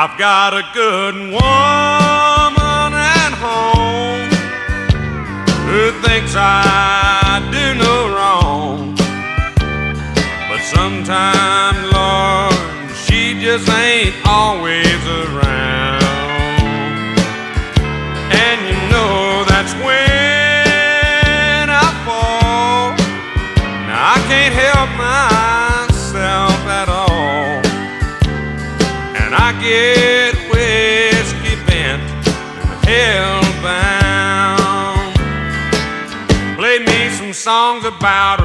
I've got a good woman at home who thinks I do no wrong, but sometimes, Lord, she just ain't always around. And you know that's when I fall. Now I can't help myself at all, and I get whiskey bent and hellbound. Play me some songs about